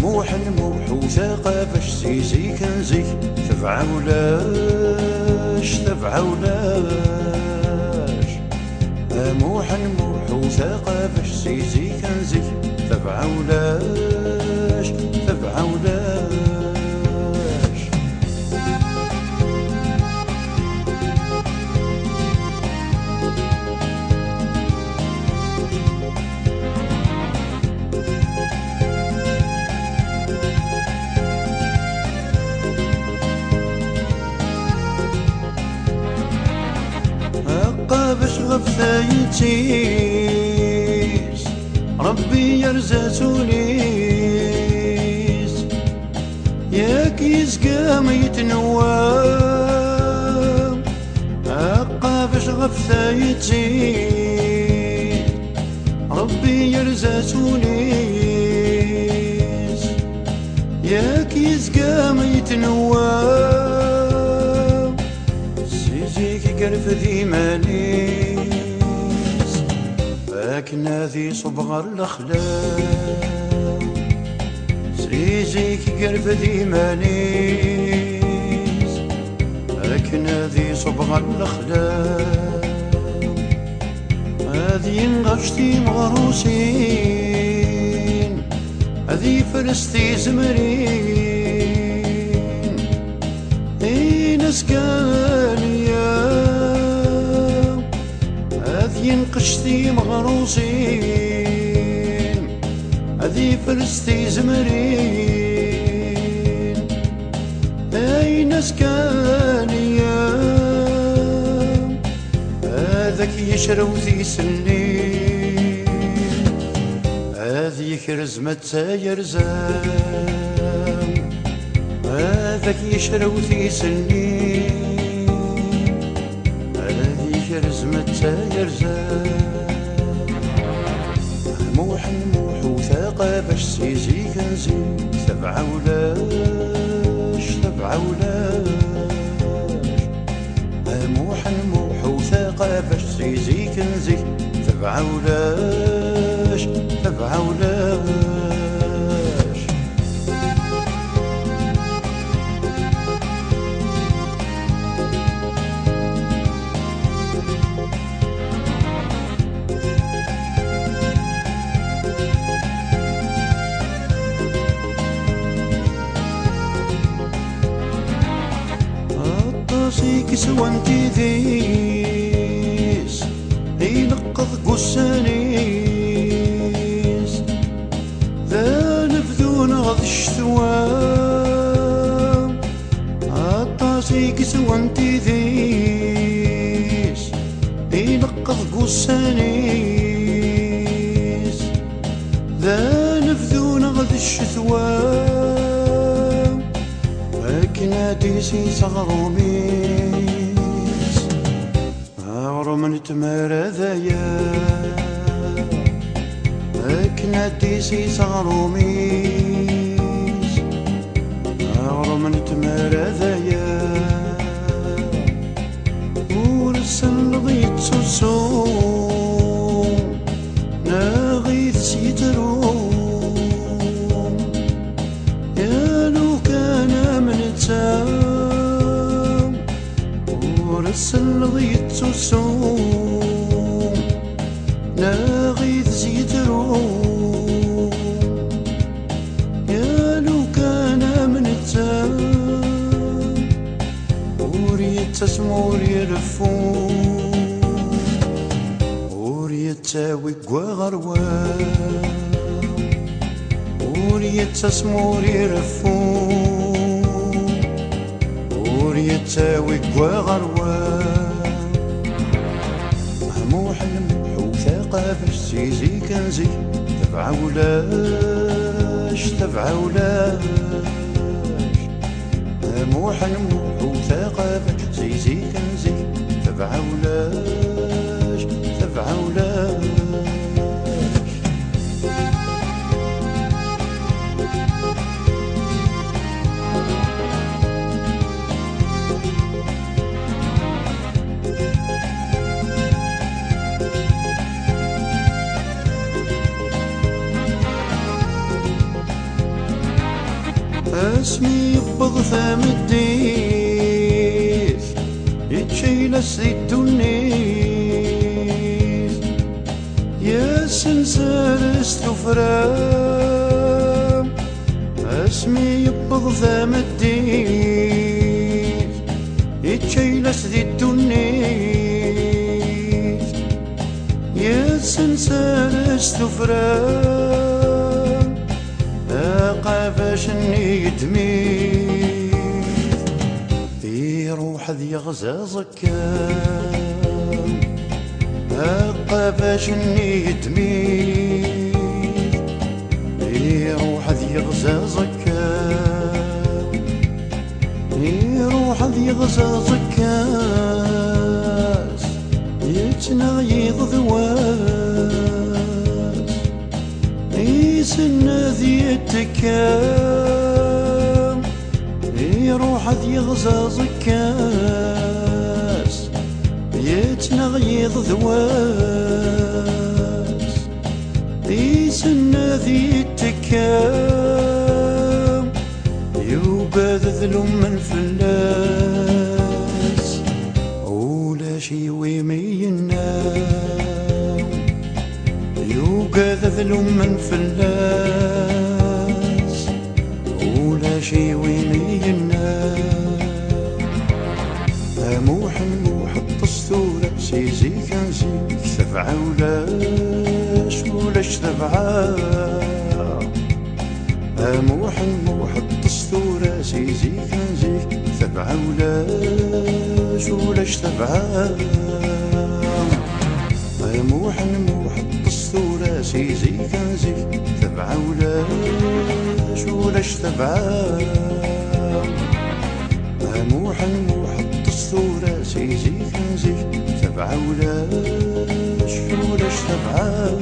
موح نموح وثقافة سيزي كنزي تبع ولاش تبع ولاش. موح نموح وثقافة سيزي كنزي تبع ولاش تبع ولاش. باش غفايتيس ربي يرزاتونيس ياك يزقى ما يتنوام. هقا باش غفايتيس ربي يرزاتونيس ياك يزقى ما يتنوام. سيزيك قرف ذي مانيس لكن هذي صبغة الأخلاق. سيزيك قرف ذي مانيس لكن هذي صبغة الأخلاق. هذي نغشتي مغروسين هذي فرستي زمرين اين سكانيا. هذي نقشتي مغروسين هذي فرستي زمرين اين سكانيا. هذاك يشروثي سنين هذي كرزمة يرزام. هذاك يشروثي سنين هذي كرزمة يرزام. موح نموح وثقافة سيزي كنزي تبع ولاش تبع ولاش. موح نموح وثقافة سيزي كنزي تبع ولاش تبع ولاش. الطاسيك سوانتي ذيس ينقض قسانيس ذا نفذون غض الشتوام. الطاسيك سوانتي ذيس ينقض قسانيس ذا نفذون غض الشتوام. كناديسي صغروميس من تمارا ذايا. كناديسي صغروميس من تمارا ذايا. ورسل ضيت سوسو ناغيث سيتروم. يا لو كان من تام ورسل ضيت سوسو ناغيث سيتروم. يا لو كان من تام وريت اسمور يرفون وريتاوي غروام. وريت اسمور يرفون وريتاوي غروام. موح نموح وثقافة سيزي كنزي تبع ولاش تبع ولاش. موح نموح وثقافة سيزي كنزي تبع ولاش تبع ولاش. اسمي يبض ثام الديث يتشيل سيد النيس يا سنسار استفرام اسمي يبض ثام الديث يتشيل سيد النيس يا سنسار استفرام قافاش يدمي في روح ذي غزازكام قافاش يدمي في روح ذي غزازكام في روح ذي غزازكاس يتنغيض ذواس يسن ذي التكام يروح ذي غزازكاس يتنغيض ذواس يسن ذي التكام يوقد ذلم من فلاس ولا شي ويمي النام يوقد ذلم من فلاس ولا شي ويمي النام موح موح الطستورة سيزي كان زيك ثبعة ولاش ثبعة موح موح الطستورة سيزي كان زيك ثبعة ولاش ثبعة موح موح الطستورة سيزي كان زيك ثبعة ولاش ثبعة موح موح الطستورة سيزي كان زيك ثبعة ولاش ثبعة